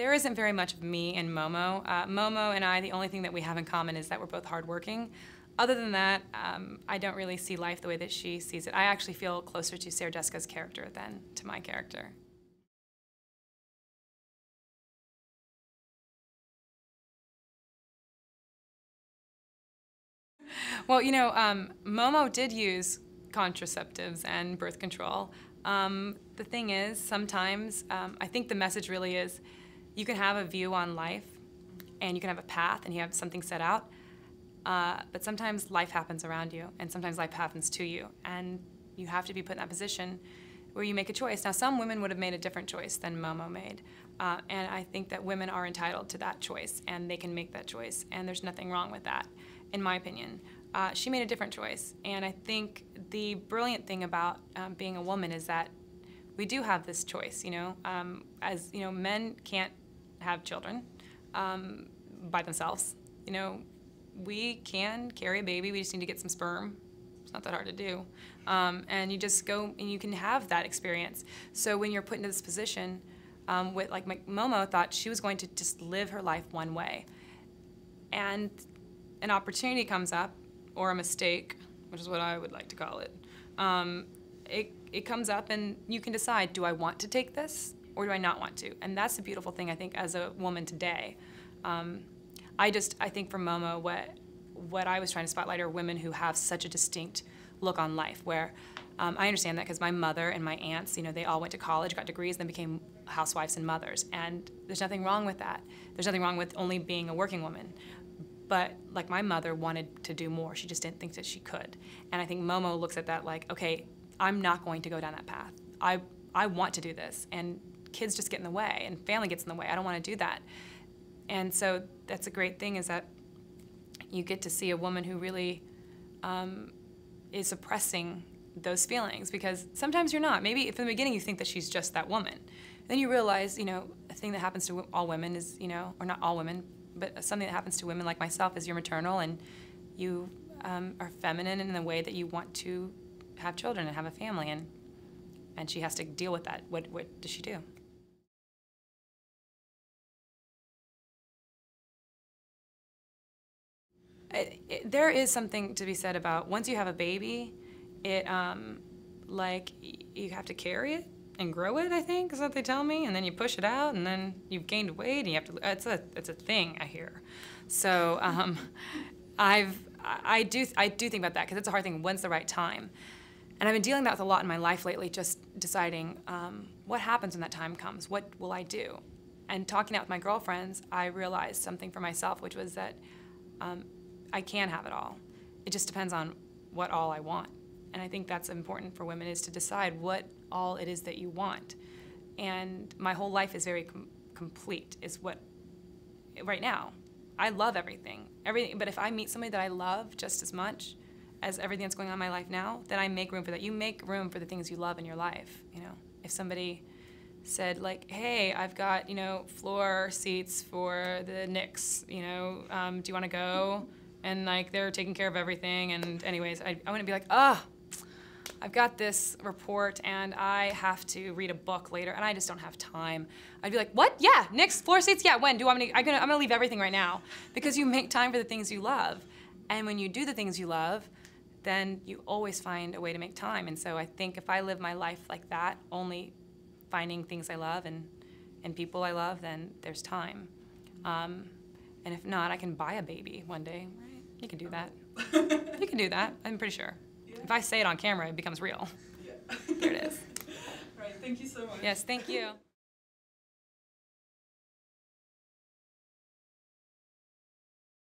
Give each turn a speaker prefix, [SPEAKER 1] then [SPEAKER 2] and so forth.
[SPEAKER 1] There isn't very much of me in Momo. Momo and I, the only thing that we have in common is that we're both hardworking. Other than that, I don't really see life the way that she sees it. I actually feel closer to Sarah Jessica's character than to my character. Well, you know, Momo did use contraceptives and birth control. The thing is, sometimes, I think the message really is, you can have a view on life, and you can have a path, and you have something set out, but sometimes life happens around you, and sometimes life happens to you, and you have to be put in that position where you make a choice. Now, some women would have made a different choice than Momo made, and I think that women are entitled to that choice, and they can make that choice, and there's nothing wrong with that, in my opinion. She made a different choice, and I think the brilliant thing about being a woman is that we do have this choice, you know. As you know, men can't have children by themselves. You know, we can carry a baby, we just need to get some sperm. It's not that hard to do. And you just go and you can have that experience. So when you're put into this position, like Momo thought she was going to just live her life one way. And an opportunity comes up, or a mistake, which is what I would like to call it. It comes up and you can decide, do I want to take this or do I not want to? And that's the beautiful thing, I think, as a woman today. I think for Momo, what I was trying to spotlight are women who have such a distinct look on life, where I understand that because my mother and my aunts, you know, they all went to college, got degrees, then became housewives and mothers. And there's nothing wrong with that. There's nothing wrong with only being a working woman. But like my mother wanted to do more. She just didn't think that she could. And I think Momo looks at that like, okay, I'm not going to go down that path. I want to do this. And kids just get in the way and family gets in the way. I don't want to do that. And so that's a great thing, is that you get to see a woman who really is suppressing those feelings, because sometimes you're not. Maybe if in the beginning you think that she's just that woman. Then you realize, you know, a thing that happens to all women is, you know, or not all women, but something that happens to women like myself is you're maternal and you are feminine in the way that you want to have children and have a family, and she has to deal with that. What does she do? There is something to be said about once you have a baby, like you have to carry it and grow it, I think, is what they tell me, and then you push it out, and then you've gained weight, and you have to. It's a thing I hear. So I do think about that, because it's a hard thing. When's the right time? And I've been dealing with that a lot in my life lately, just deciding what happens when that time comes. What will I do? And talking out with my girlfriends, I realized something for myself, which was that I can have it all. It just depends on what all I want. And I think that's important for women, is to decide what all it is that you want. And my whole life is very complete, is what, right now. I love everything, but if I meet somebody that I love just as much as everything that's going on in my life now, then I make room for that. You make room for the things you love in your life, you know. If somebody said like, hey, I've got, you know, floor seats for the Knicks, you know, do you want to go? And like, they're taking care of everything, and anyways, I wouldn't be like, I've got this report and I have to read a book later and I just don't have time. I'd be like, what? Yeah, Knicks, floor seats, yeah, when? I'm gonna leave everything right now. Because you make time for the things you love. And when you do the things you love, then you always find a way to make time. And so I think if I live my life like that, only finding things I love and people I love, then there's time. And if not, I can buy a baby one day, right? You can do that. You can do that, I'm pretty sure. Yeah. If I say it on camera, it becomes real. Yeah. There it is.
[SPEAKER 2] Right, thank you so much.
[SPEAKER 1] Yes, thank you.